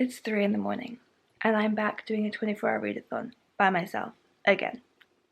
It's 3 in the morning, and I'm back doing a 24-hour readathon by myself again.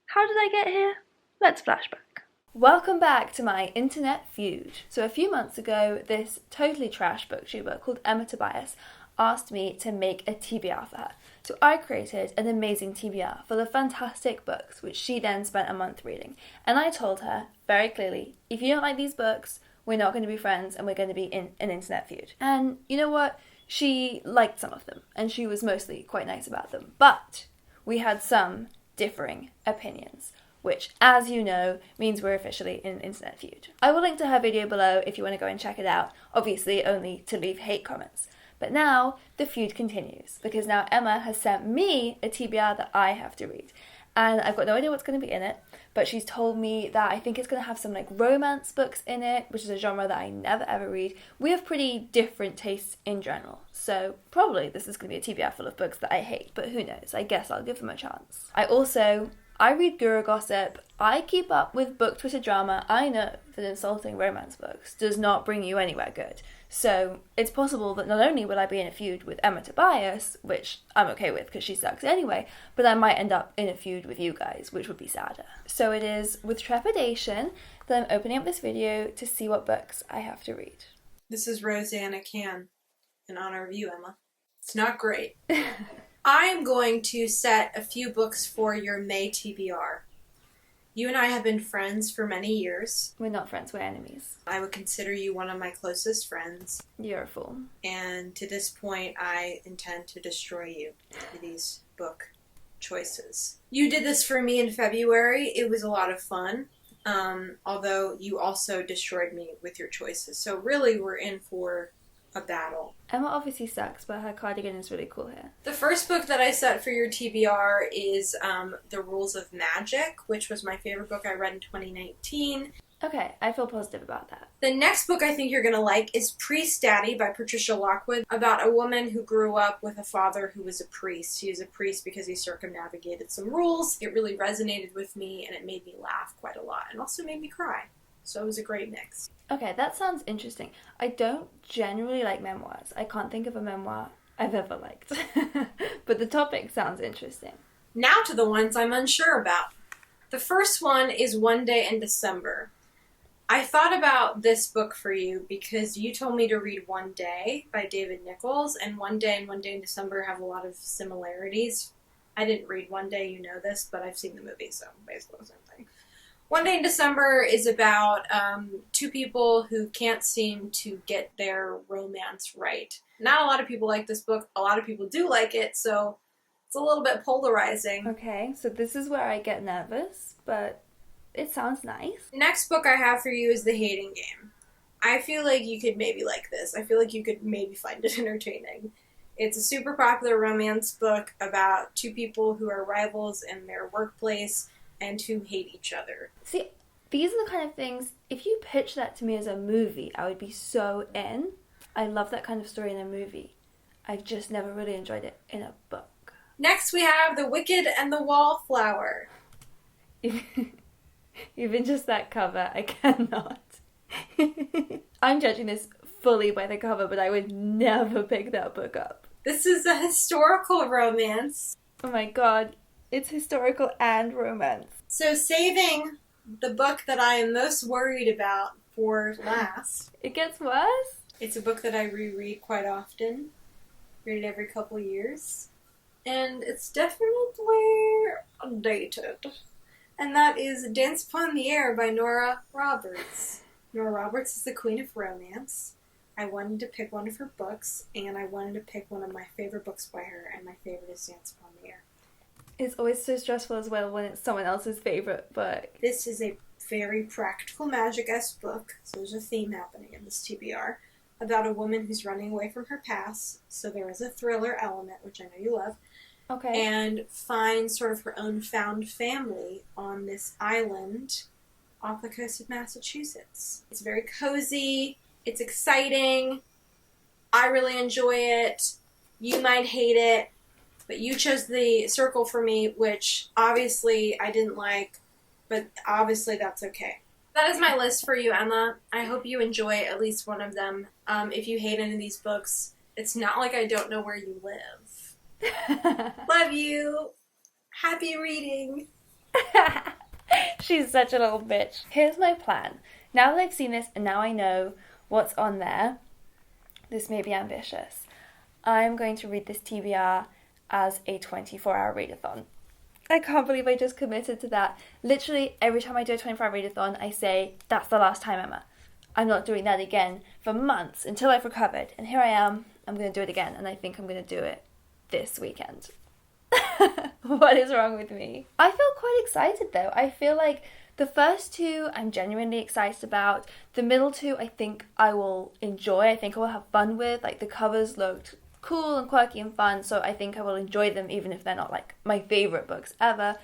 How did I get here? Let's flashback. Welcome back to my internet feud. So a few months ago, this totally trash booktuber called Emma Tobias asked me to make a TBR for her. So I created an amazing TBR full of fantastic books, which she then spent a month reading. And I told her very clearly, if you don't like these books, we're not going to be friends and we're going to be in an internet feud. And you know what? She liked some of them, and she was mostly quite nice about them. But we had some differing opinions, which, as you know, means we're officially in an internet feud. I will link to her video below if you want to go and check it out, obviously only to leave hate comments. But now, the feud continues, because now Emma has sent me a TBR that I have to read. And I've got no idea what's going to be in it, but she's told me that I think it's going to have some romance books in it, which is a genre that I never ever read. We have pretty different tastes in general, so probably this is going to be a TBR full of books that I hate, but who knows, I guess I'll give them a chance. I read Guru Gossip, I keep up with book Twitter drama. I know that insulting romance books does not bring you anywhere good. So it's possible that not only will I be in a feud with Emma Tobias, which I'm okay with because she sucks anyway, but I might end up in a feud with you guys, which would be sadder. So it is with trepidation that I'm opening up this video to see what books I have to read. This is Rosanna Can, in honor of you, Emma. It's not great. I am going to set a few books for your May TBR. You and I have been friends for many years. We're not friends, we're enemies. I would consider you one of my closest friends. You're a fool. And to this point, I intend to destroy you with these book choices. You did this for me in February. It was a lot of fun. Although you also destroyed me with your choices. So really, we're in for a battle. Emma obviously sucks, but her cardigan is really cool here. The first book that I set for your TBR is The Rules of Magic, which was my favorite book I read in 2019. Okay, I feel positive about that. The next book I think you're going to like is Priestdaddy by Patricia Lockwood, about a woman who grew up with a father who was a priest. He was a priest because he circumnavigated some rules. It really resonated with me, and it made me laugh quite a lot, and also made me cry. So it was a great mix. Okay, that sounds interesting. I don't generally like memoirs. I can't think of a memoir I've ever liked. But the topic sounds interesting. Now to the ones I'm unsure about. The first one is One Day in December. I thought about this book for you because you told me to read One Day by David Nichols, and One Day and One Day in December have a lot of similarities. I didn't read One Day, you know this, but I've seen the movie, so basically the same thing. One Day in December is about two people who can't seem to get their romance right. Not a lot of people like this book. A lot of people do like it, so it's a little bit polarizing. Okay, so this is where I get nervous, but it sounds nice. Next book I have for you is The Hating Game. I feel like you could maybe like this. I feel like you could maybe find it entertaining. It's a super popular romance book about two people who are rivals in their workplace and who hate each other. See, these are the kind of things, if you pitch that to me as a movie, I would be so in. I love that kind of story in a movie. I've just never really enjoyed it in a book. Next we have The Wicked and the Wallflower. Even just that cover, I cannot. I'm judging this fully by the cover, but I would never pick that book up. This is a historical romance. Oh my god. It's historical and romance. So saving the book that I am most worried about for last. It gets worse? It's a book that I reread quite often. Read it every couple years. And it's definitely dated. And that is Dance Upon the Air by Nora Roberts. Nora Roberts is the queen of romance. I wanted to pick one of her books, and I wanted to pick one of my favorite books by her, and my favorite is Dance Upon the Air. It's always so stressful as well when it's someone else's favorite book. This is a very practical magic-esque book, so there's a theme happening in this TBR, about a woman who's running away from her past, so there is a thriller element, which I know you love, okay, and finds sort of her own found family on this island off the coast of Massachusetts. It's very cozy, it's exciting, I really enjoy it, you might hate it, but you chose The Circle for me, which obviously I didn't like, but obviously that's okay. That is my list for you, Emma. I hope you enjoy at least one of them. If you hate any of these books, It's not like I don't know where you live. Love you. Happy reading. She's such a little bitch. Here's my plan. Now that I've seen this and now I know what's on there, this may be ambitious. I'm going to read this TBR as a 24-hour readathon. I can't believe I just committed to that. Literally, every time I do a 24-hour readathon, I say, that's the last time, Emma. I'm not doing that again for months until I've recovered. And here I am, I'm going to do it again. And I think I'm going to do it this weekend. What is wrong with me? I feel quite excited though. I feel like the first two I'm genuinely excited about. The middle two I think I will enjoy. I think I will have fun with. Like the covers looked cool and quirky and fun, so I think I will enjoy them even if they're not like my favourite books ever.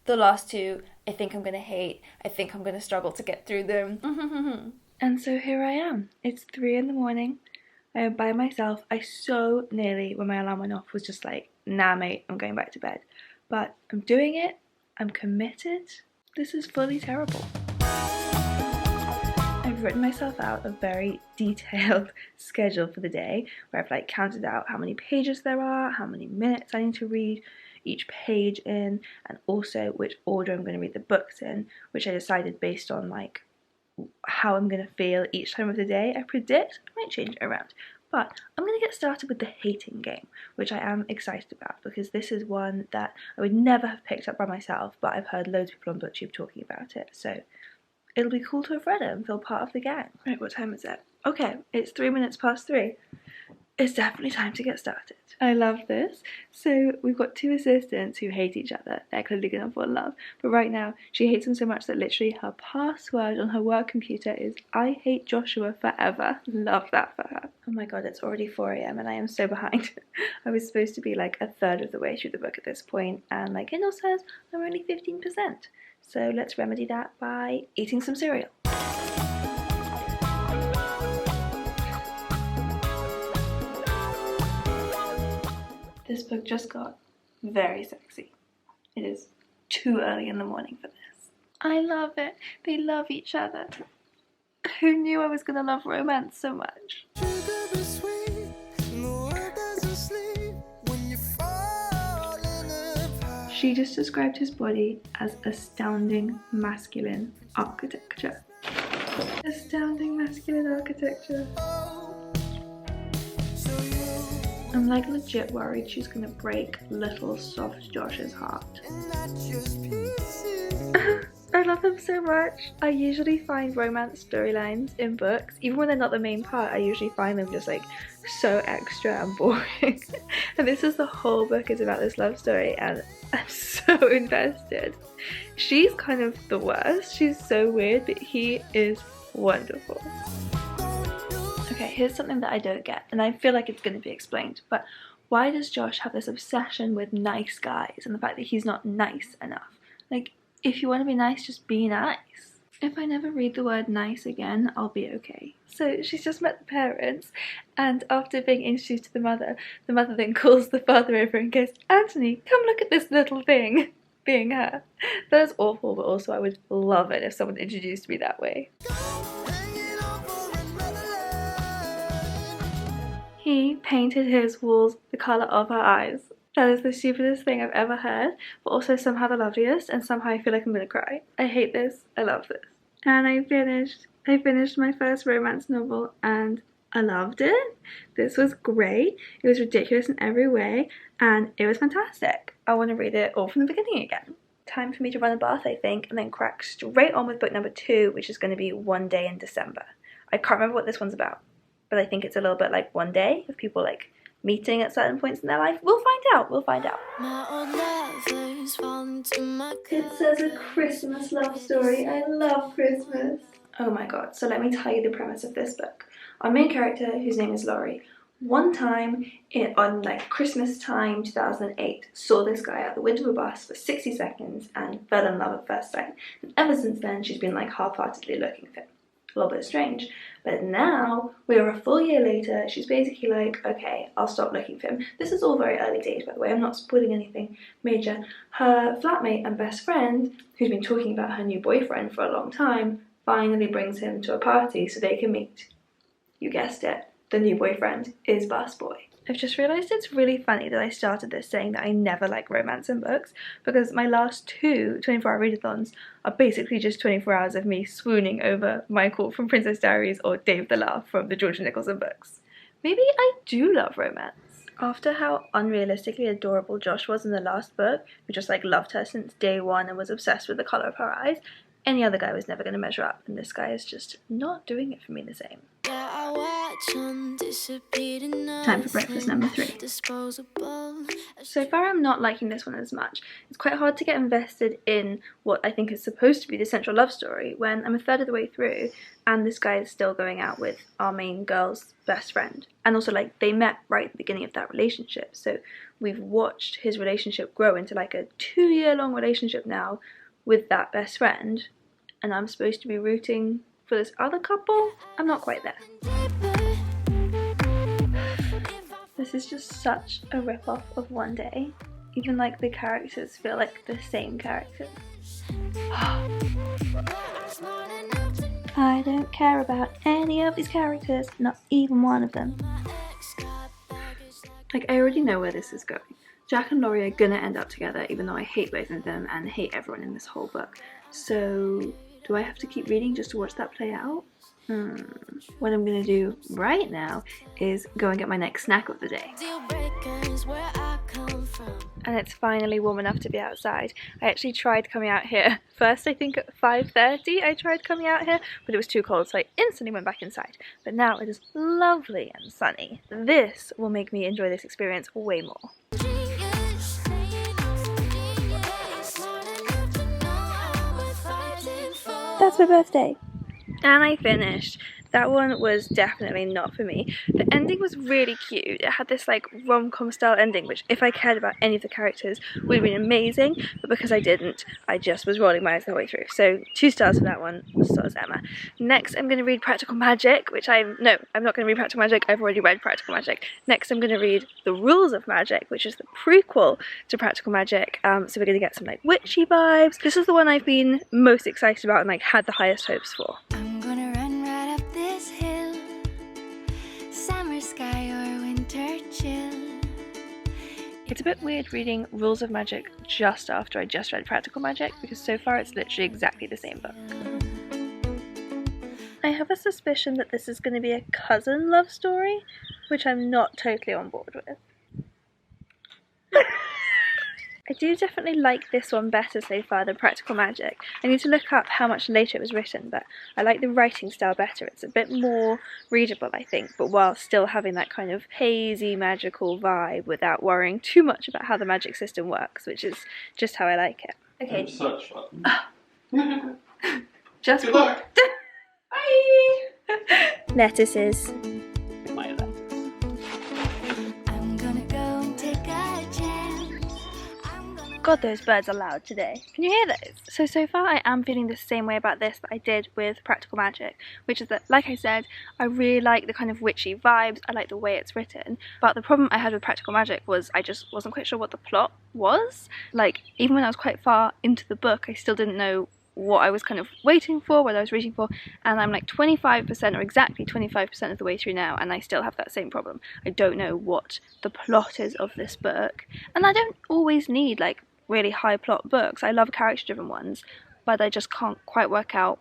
The last two I think I'm going to hate. I think I'm going to struggle to get through them. And so here I am. It's 3 a.m. I am by myself. I so nearly, when my alarm went off, was just like, nah mate, I'm going back to bed. But I'm doing it. I'm committed. This is fully terrible. I've written myself out a very detailed schedule for the day where I've like counted out how many pages there are, how many minutes I need to read each page in, and also which order I'm going to read the books in, which I decided based on like how I'm going to feel each time of the day. I predict I might change it around. But I'm going to get started with the hating game, which I am excited about because this is one that I would never have picked up by myself, but I've heard loads of people on BookTube talking about it, so it'll be cool to have read it and feel part of the gang. Right, what time is it? Okay, it's 3 minutes past 3. It's definitely time to get started. I love this. So we've got 2 assistants who hate each other. They're clearly going to fall in love. But right now, she hates him so much that literally her password on her work computer is I hate Joshua forever. Love that for her. Oh my god, it's already 4 a.m. and I am so behind. I was supposed to be like a third of the way through the book at this point, and like Kindle says, I'm only 15%. So let's remedy that by eating some cereal. This book just got very sexy. It is too early in the morning for this. I love it. They love each other. Who knew I was going to love romance so much? She just described his body as astounding masculine architecture. Astounding masculine architecture. I'm like legit worried she's gonna break little soft Josh's heart. I love him so much. I usually find romance storylines in books, even when they're not the main part, I usually find them just like so extra and boring. And this is the whole book is about this love story and I'm so invested. She's kind of the worst. She's so weird, but he is wonderful. Okay, here's something that I don't get, and I feel like it's going to be explained, but why does Josh have this obsession with nice guys and the fact that he's not nice enough? Like, if you want to be nice, just be nice. If I never read the word nice again, I'll be okay. So she's just met the parents, and after being introduced to the mother then calls the father over and goes, Anthony, come look at this little thing, being her. That is awful, but also I would love it if someone introduced me that way. He painted his walls the colour of her eyes. That is the stupidest thing I've ever heard, but also somehow the loveliest, and somehow I feel like I'm gonna cry. I hate this, I love this. And I finished my first romance novel and I loved it. This was great. It was ridiculous in every way and it was fantastic. I want to read it all from the beginning again. Time for me to run a bath, I think, and then crack straight on with book number 2, which is going to be One Day in December. I can't remember what this one's about, but I think it's a little bit like One Day, of people like meeting at certain points in their life. We'll find out. It says a Christmas love story. I love Christmas. Oh my god, so let me tell you the premise of this book. Our main character, whose name is Laurie, one time on like Christmas time 2008 saw this guy out the window of a bus for 60 seconds and fell in love at first sight. And ever since then she's been like half-heartedly looking for him. A little bit strange. But now, we're a full year later, she's basically like, okay, I'll stop looking for him. This is all very early days, by the way, I'm not spoiling anything major. Her flatmate and best friend, who's been talking about her new boyfriend for a long time, finally brings him to a party so they can meet. You guessed it, the new boyfriend is bus boy. I've just realised it's really funny that I started this saying that I never like romance in books, because my last two 24-hour readathons are basically just 24 hours of me swooning over Michael from Princess Diaries or Dave the Laugh from the George Nicholson books. Maybe I do love romance. After how unrealistically adorable Josh was in the last book, who just like loved her since day one and was obsessed with the colour of her eyes, any other guy was never going to measure up, and this guy is just not doing it for me the same. Time for breakfast number 3. So far I'm not liking this one as much. It's quite hard to get invested in what I think is supposed to be the central love story when I'm a third of the way through and this guy is still going out with our main girl's best friend. And also, like, they met right at the beginning of that relationship, so we've watched his relationship grow into like a 2-year-long relationship now with that best friend, and I'm supposed to be rooting for this other couple? I'm not quite there. This is just such a rip-off of One Day. Even like the characters feel like the same characters. I don't care about any of these characters, not even one of them. Like, I already know where this is going. Jack and Laurie are gonna end up together, even though I hate both of them and hate everyone in this whole book. So, do I have to keep reading just to watch that play out? What I'm gonna do right now is go and get my next snack of the day. And it's finally warm enough to be outside. I actually tried coming out here. First, I think at 5:30 I tried coming out here, but it was too cold, so I instantly went back inside. But now it is lovely and sunny. This will make me enjoy this experience way more. That's my birthday. And I finished. That one was definitely not for me. The ending was really cute. It had this like rom-com style ending, which if I cared about any of the characters would have been amazing, but because I didn't, I just was rolling my eyes the whole way through. So 2 stars for that one, so is Emma. Next I'm going to read Practical Magic, I'm not going to read Practical Magic, I've already read Practical Magic. Next I'm going to read The Rules of Magic, which is the prequel to Practical Magic, so we're going to get some like witchy vibes. This is the one I've been most excited about and like had the highest hopes for. I'm gonna run right up this hill, summer sky or winter chill. It's a bit weird reading Rules of Magic just after I just read Practical Magic, because so far it's literally exactly the same book. I have a suspicion that this is going to be a cousin love story, which I'm not totally on board with. I do definitely like this one better so far than Practical Magic. I need to look up how much later it was written, but I like the writing style better. It's a bit more readable, I think, but while still having that kind of hazy magical vibe without worrying too much about how the magic system works, which is just how I like it. Okay. Such fun. Just Good luck. Bye! Lettuces. My lettuce. I'm gonna go and take a chance. God, those birds are loud today. Can you hear those? So far I am feeling the same way about this that I did with Practical Magic, which is that, like I said, I really like the kind of witchy vibes, I like the way it's written, but the problem I had with Practical Magic was I just wasn't quite sure what the plot was. Like, even when I was quite far into the book, I still didn't know what I was kind of waiting for, what I was reading for, and I'm like 25% or exactly 25% of the way through now, and I still have that same problem. I don't know what the plot is of this book, and I don't always need like really high plot books. I love character driven ones, but I just can't quite work out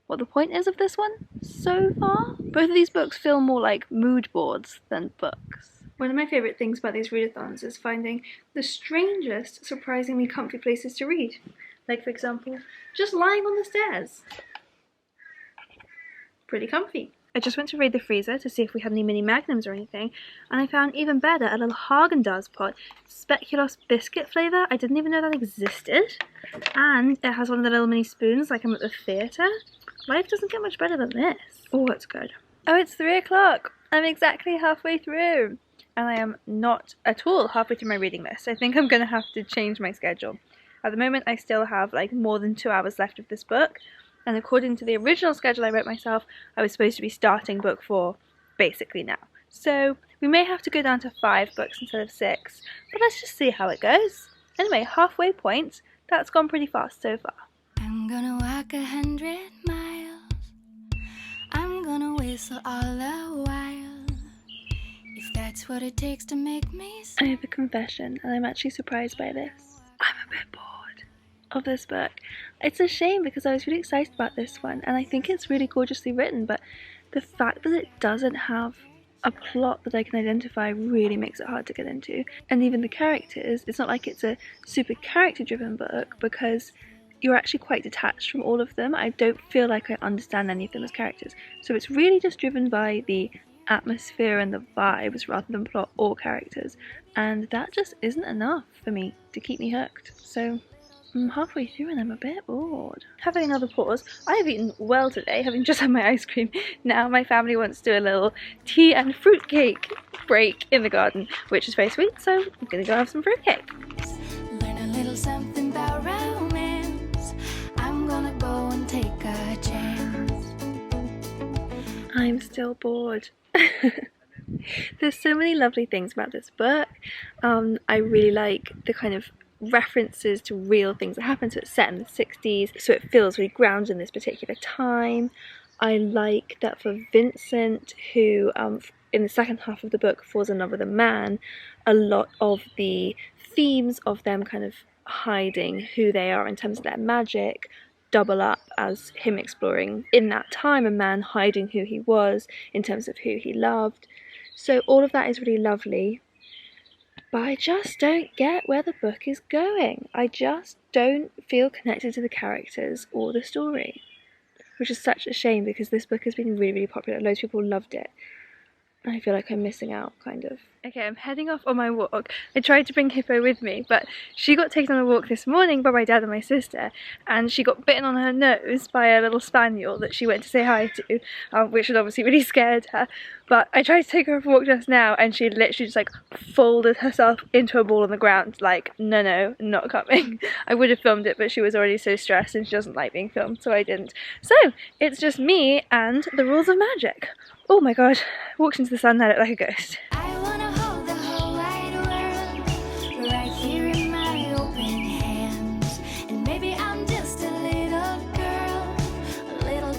what the point is of this one so far. Both of these books feel more like mood boards than books. One of my favourite things about these readathons is finding the strangest, surprisingly comfy places to read. Like, for example, just lying on the stairs. Pretty comfy. I just went to raid the freezer to see if we had any mini magnums or anything, and I found even better a little Haagen-Dazs pot, speculoos biscuit flavour. I didn't even know that existed, and it has one of the little mini spoons like I'm at the theatre. Life doesn't get much better than this. Oh, it's good. Oh, it's 3 o'clock. I'm exactly halfway through, and I am not at all halfway through my reading list. I think I'm going to have to change my schedule. At the moment, I still have like more than 2 hours left of this book, and according to the original schedule I wrote myself, I was supposed to be starting book 4 basically now. So we may have to go down to 5 books instead of 6, but let's just see how it goes. Anyway, halfway point, that's gone pretty fast so far. I'm gonna walk 100 miles. I'm gonna whistle all the while. That's what it takes to make me I have a confession, and I'm actually surprised by this. I'm a bit bored of this book. It's a shame because I was really excited about this one, and I think it's really gorgeously written, but the fact that it doesn't have a plot that I can identify really makes it hard to get into. And even the characters, it's not like it's a super character-driven book because you're actually quite detached from all of them. I don't feel like I understand any of them as characters. So it's really just driven by the atmosphere and the vibes rather than plot or characters. And that just isn't enough for me to keep me hooked. So I'm halfway through and I'm a bit bored. Having another pause, I have eaten well today, having just had my ice cream. Now my family wants to do a little tea and fruitcake break in the garden, which is very sweet, so I'm gonna go have some fruitcake. learn a little something about romance. I'm gonna go and take a chance. I'm still bored. There's so many lovely things about this book. I really like the kind of references to real things that happen. So it's set in the 60s, so it feels really grounded in this particular time. I like that for Vincent, who in the second half of the book falls in love with a man, a lot of the themes of them kind of hiding who they are in terms of their magic double up as him exploring in that time a man hiding who he was in terms of who he loved. So all of that is really lovely, but I just don't get where the book is going. I just don't feel connected to the characters or the story, which is such a shame because this book has been really, really popular. Loads of people loved it. I feel like I'm missing out, kind of. Okay, I'm heading off on my walk. I tried to bring Hippo with me, but she got taken on a walk this morning by my dad and my sister, and she got bitten on her nose by a little spaniel that she went to say hi to, which had obviously really scared her. But I tried to take her for a walk just now, and she literally just like folded herself into a ball on the ground, like, no, not coming. I would have filmed it, but she was already so stressed and she doesn't like being filmed, so I didn't. So, it's just me and the rules of magic. Oh my god, walked into the sun, I look like a ghost. I wanna hold the whole wide world right here in my open hands. And maybe I'm just a little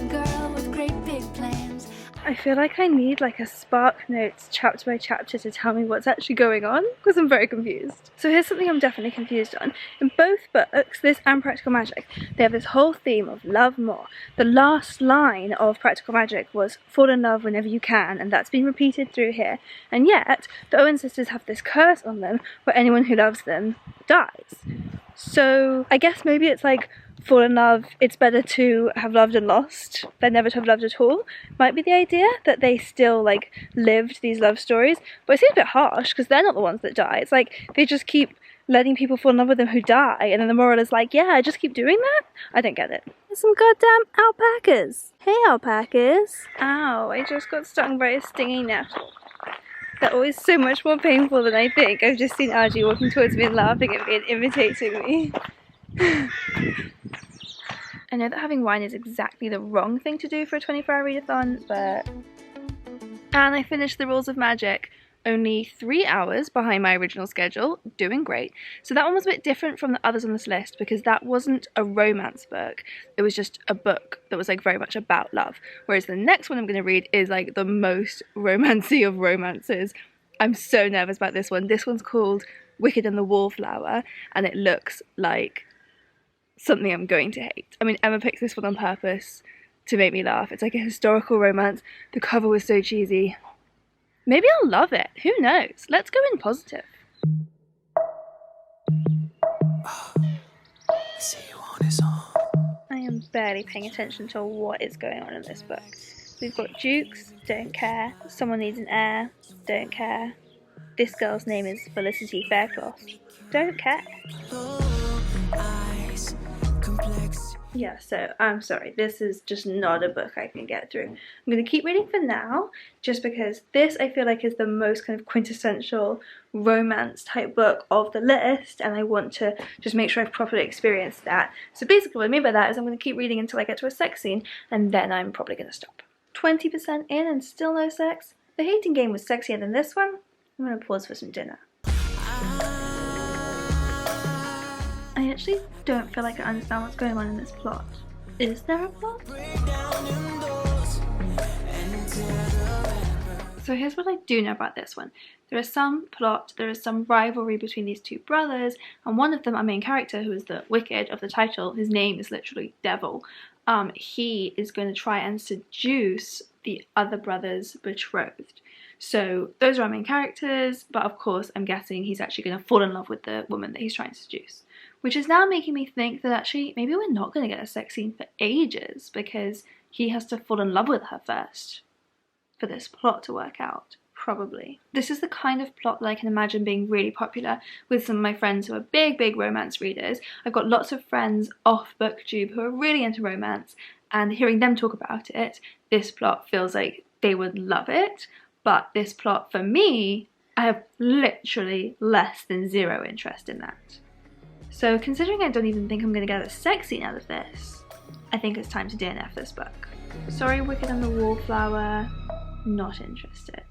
girl with great big plans. I feel like I need like a Spark Notes chapter by chapter to tell me what's actually going on, because I'm very confused. So here's something I'm definitely confused on. In both books, this and Practical Magic, they have this whole theme of love more. The last line of Practical Magic was fall in love whenever you can, and that's been repeated through here. And yet, the Owen sisters have this curse on them where anyone who loves them dies. So I guess maybe it's like fall in love, it's better to have loved and lost than never to have loved at all. Might be the idea that they still like lived these love stories, but it seems a bit harsh because they're not the ones that die. It's like they just keep letting people fall in love with them who die, and then the moral is like, yeah, just keep doing that? I don't get it. There's some goddamn alpacas. Hey alpacas. Ow, I just got stung by a stinging nettle. They're always so much more painful than I think. I've just seen Archie walking towards me and laughing at me and imitating me. I know that having wine is exactly the wrong thing to do for a 24-hour readathon, but... And I finished The Rules of Magic, only 3 hours behind my original schedule, doing great. So that one was a bit different from the others on this list because that wasn't a romance book. It was just a book that was like very much about love. Whereas the next one I'm going to read is like the most romancy of romances. I'm so nervous about this one. This one's called Wicked and the Wallflower, and it looks like something I'm going to hate. I mean, Emma picked this one on purpose to make me laugh. It's like a historical romance. The cover was so cheesy. Maybe I'll love it. Who knows? Let's go in positive. I am barely paying attention to what is going on in this book. We've got Jukes, don't care. Someone needs an heir, don't care. This girl's name is Felicity Faircloth, don't care. Yeah, so I'm sorry, this is just not a book I can get through. I'm going to keep reading for now, just because this I feel like is the most kind of quintessential romance type book of the list, and I want to just make sure I've properly experienced that. So basically what I mean by that is I'm going to keep reading until I get to a sex scene, and then I'm probably going to stop. 20% in and still no sex? The Hating Game was sexier than this one. I'm going to pause for some dinner. I actually don't feel like I understand what's going on in this plot. Is there a plot? So here's what I do know about this one. There is some plot, there is some rivalry between these two brothers, and one of them, our main character, who is the wicked of the title, his name is literally Devil, he is going to try and seduce the other brother's betrothed. So those are our main characters, but of course I'm guessing he's actually going to fall in love with the woman that he's trying to seduce. Which is now making me think that actually maybe we're not going to get a sex scene for ages, because he has to fall in love with her first for this plot to work out. Probably. This is the kind of plot that I can imagine being really popular with some of my friends who are big romance readers. I've got lots of friends off BookTube who are really into romance, and hearing them talk about it, this plot feels like they would love it. But this plot, for me, I have literally less than zero interest in that. So considering I don't even think I'm going to get a sex scene out of this, I think it's time to DNF this book. Sorry, Wicked and the Wallflower, not interested.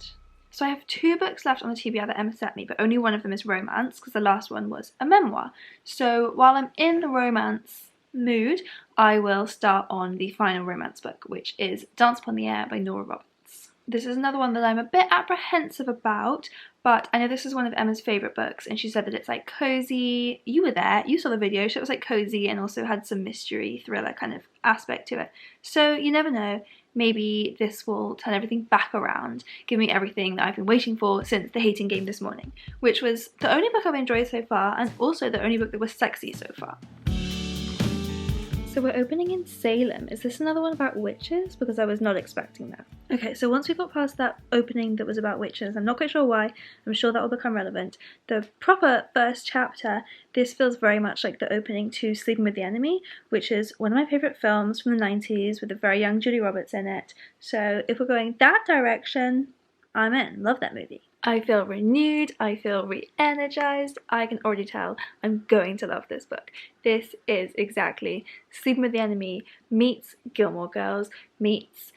So I have 2 books left on the TBR that Emma sent me, but only one of them is romance, because the last one was a memoir. So while I'm in the romance mood, I will start on the final romance book, which is Dance Upon the Air by Nora Roberts. This is another one that I'm a bit apprehensive about, but I know this is one of Emma's favourite books, and she said that it's like cozy. You were there, you saw the video, so it was like cozy and also had some mystery thriller kind of aspect to it. So you never know, maybe this will turn everything back around, give me everything that I've been waiting for since The Hating Game this morning, which was the only book I've enjoyed so far, and also the only book that was sexy so far. So we're opening in Salem. Is this another one about witches? Because I was not expecting that. Okay, so once we got past that opening that was about witches, I'm not quite sure why, I'm sure that will become relevant. The proper first chapter, this feels very much like the opening to Sleeping with the Enemy, which is one of my favourite films from the 90s with a very young Julia Roberts in it. So if we're going that direction, I'm in. Love that movie. I feel renewed, I feel re-energized, I can already tell I'm going to love this book. This is exactly Sleeping with the Enemy meets Gilmore Girls, meets,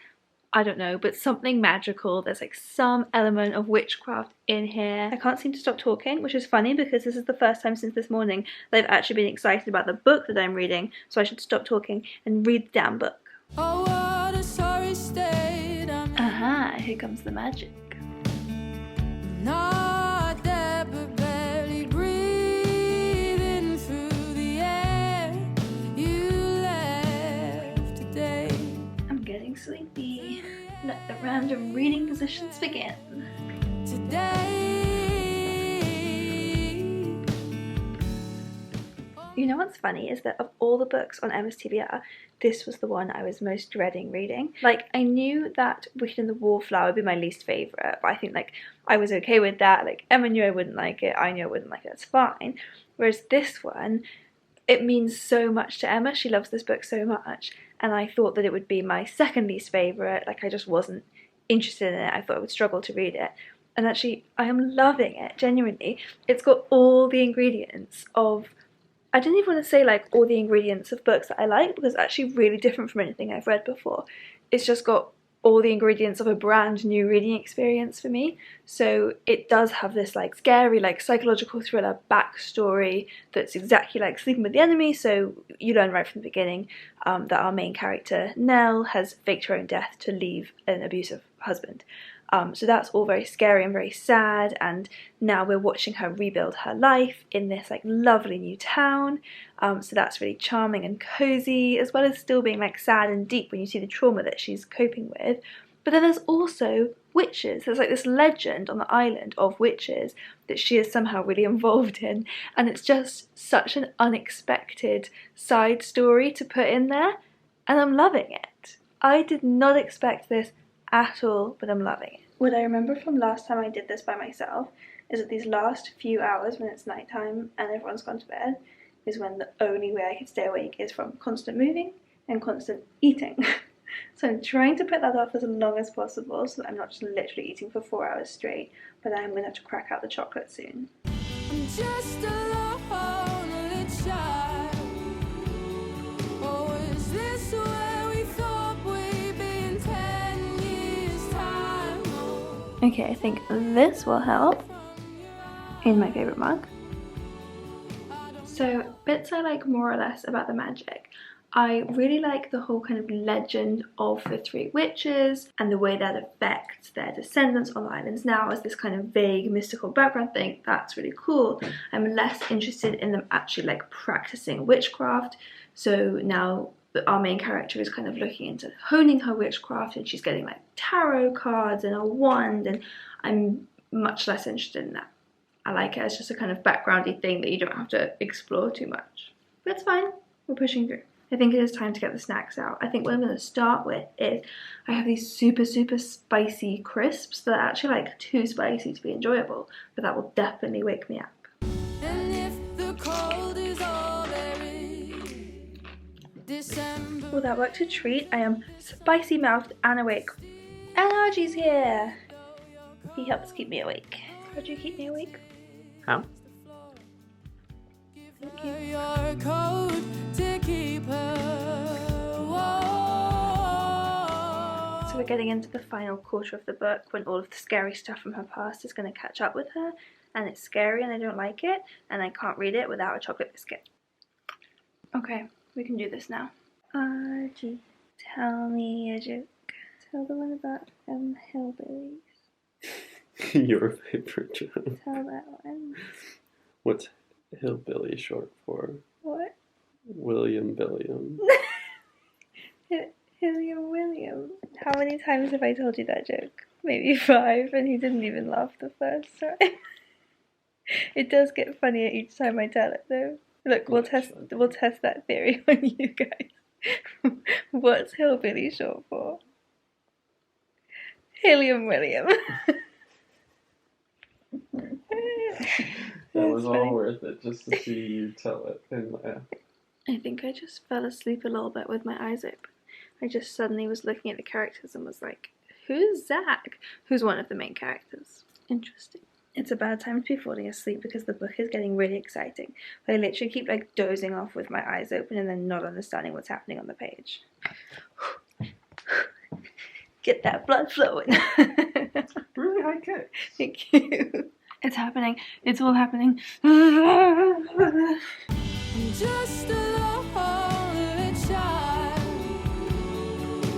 I don't know, but something magical. There's like some element of witchcraft in here. I can't seem to stop talking, which is funny because this is the first time since this morning that I've actually been excited about the book that I'm reading, so I should stop talking and read the damn book. Oh, what a sorry state I'm in. Aha, here comes the magic. Not there, but barely breathing through the air you left today. I'm getting sleepy. Let the random reading positions begin. Today. You know what's funny is that of all the books on Emma's TBR, this was the one I was most dreading reading. Like, I knew that Wicked and the Wallflower would be my least favourite, but I think, like, I was okay with that. Like, Emma knew I wouldn't like it, I knew I wouldn't like it, that's fine. Whereas this one, it means so much to Emma, she loves this book so much, and I thought that it would be my second least favourite. Like, I just wasn't interested in it, I thought I would struggle to read it. And actually, I am loving it, genuinely. It's got all the ingredients of, I didn't even want to say like all the ingredients of books that I like, because it's actually really different from anything I've read before. It's just got all the ingredients of a brand new reading experience for me. So it does have this like scary, like psychological thriller backstory that's exactly like Sleeping with the Enemy. So you learn right from the beginning that our main character, Nell, has faked her own death to leave an abusive husband. So that's all very scary and very sad, and now we're watching her rebuild her life in this like lovely new town. So that's really charming and cozy, as well as still being like sad and deep when you see the trauma that she's coping with. But then there's also witches. There's like this legend on the island of witches that she is somehow really involved in, and it's just such an unexpected side story to put in there, and I'm loving it. I did not expect this at all, but I'm loving it. What I remember from last time I did this by myself is that these last few hours when it's nighttime and everyone's gone to bed is when the only way I could stay awake is from constant moving and constant eating. So I'm trying to put that off as long as possible so that I'm not just literally eating for 4 hours straight, but I am going to have to crack out the chocolate soon. I'm just a lonely child. Oh, is this where we thought we'd be in 10 years' time? Okay, I think this will help in my favourite mug. So bits I like more or less about the magic I really like the whole kind of legend of the three witches and the way that affects their descendants on the islands now as this kind of vague mystical background thing. That's really cool. I'm less interested in them actually like practicing witchcraft. So now our main character is kind of looking into honing her witchcraft, and she's getting like tarot cards and a wand, and I'm much less interested in that. I like it as just a kind of backgroundy thing that you don't have to explore too much. But it's fine, we're pushing through. I think it is time to get the snacks out. I think what I'm going to start with is I have these super spicy crisps that are actually like too spicy to be enjoyable, but that will definitely wake me up. And if the cold is all there is, December. Well, that worked a treat. I am spicy mouthed and awake. And Archie's here. He helps keep me awake. How do you keep me awake? How? Thank you. Your coat to keep her warm. So we're getting into the final quarter of the book when all of the scary stuff from her past is going to catch up with her, and it's scary and I don't like it, and I can't read it without a chocolate biscuit. Okay, we can do this now. Archie, tell me a joke. Tell the one about hillbillies. Your favorite joke. Tell that one. What's hillbilly short for? What? William Billiam. William. How many times have I told you that joke? Maybe 5, and he didn't even laugh the first time. It does get funnier each time I tell it, though. Look, we'll test that theory on you guys. What's hillbilly short for? William. That was funny. all worth it just to see you tell it and laugh. I think I just fell asleep a little bit with my eyes open. I just suddenly was looking at the characters and was like, who's Zach? Who's one of the main characters? Interesting. It's a bad time to be falling asleep because the book is getting really exciting. But I literally keep like dozing off with my eyes open and then not understanding what's happening on the page. Get that blood flowing. Really high kick. Thank you. It's happening. It's all happening. I'm just a lonely child.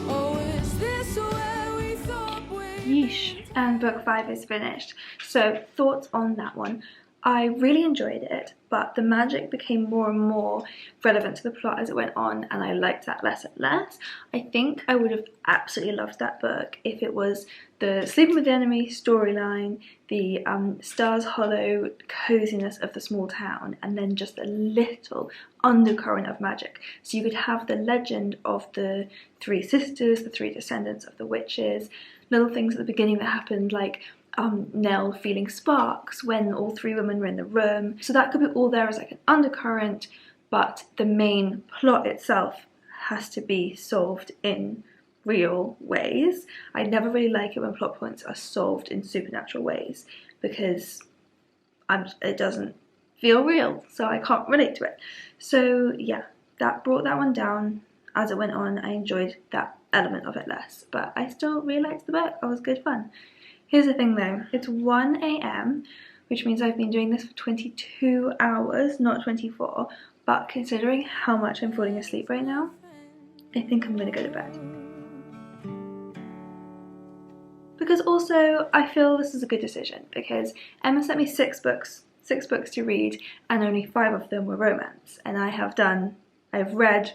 Oh, is this where we thought we'd Yeesh. And book 5 is finished. So thoughts on that one. I really enjoyed it, but the magic became more and more relevant to the plot as it went on, and I liked that less and less. I think I would have absolutely loved that book if it was the Sleeping with the Enemy storyline, the Stars Hollow coziness of the small town, and then just a little undercurrent of magic. So you could have the legend of the 3 sisters, the 3 descendants of the witches, little things at the beginning that happened like Nell feeling sparks when all 3 women were in the room. So that could be all there as like an undercurrent, but the main plot itself has to be solved in real ways. I never really like it when plot points are solved in supernatural ways because it doesn't feel real, so I can't relate to it. So yeah, that brought that one down as it went on. I enjoyed that element of it less, but I still really liked the book. It was good fun. Here's the thing though, it's 1 AM, which means I've been doing this for 22 hours, not 24, but considering how much I'm falling asleep right now, I think I'm gonna go to bed. Because also, I feel this is a good decision, because Emma sent me 6 books to read, and only 5 of them were romance, and I've read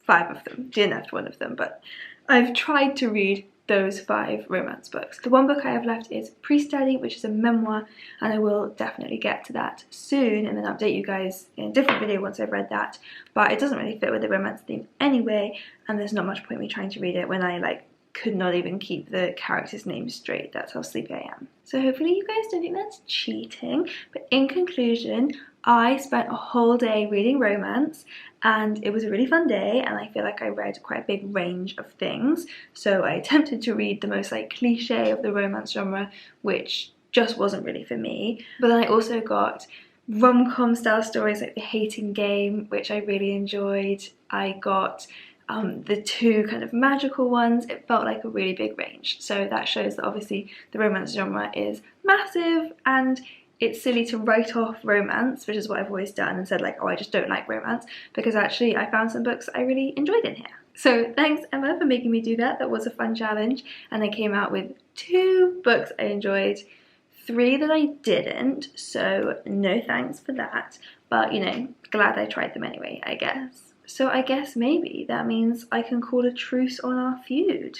5 of them, DNF'd one of them, but I've tried to read those 5 romance books. The one book I have left is Priestdaddy, which is a memoir, and I will definitely get to that soon and then update you guys in a different video once I've read that, but it doesn't really fit with the romance theme anyway, and there's not much point me trying to read it when I could not even keep the characters' names straight. That's how sleepy I am. So hopefully you guys don't think that's cheating, but in conclusion, I spent a whole day reading romance, and it was a really fun day, and I feel like I read quite a big range of things. So I attempted to read the most cliche of the romance genre, which just wasn't really for me. But then I also got rom-com style stories like The Hating Game, which I really enjoyed. I got the 2 kind of magical ones. It felt like a really big range. So that shows that obviously the romance genre is massive, and it's silly to write off romance, which is what I've always done, and said like, oh, I just don't like romance, because actually I found some books I really enjoyed in here. So thanks, Emma, for making me do that. That was a fun challenge, and I came out with 2 books I enjoyed, 3 that I didn't, so no thanks for that. But, you know, glad I tried them anyway, I guess. So I guess maybe that means I can call a truce on our feud.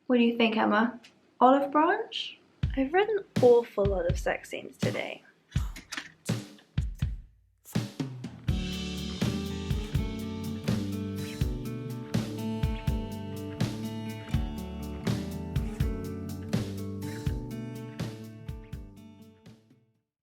What do you think, Emma? Olive branch? I've read an awful lot of sex scenes today.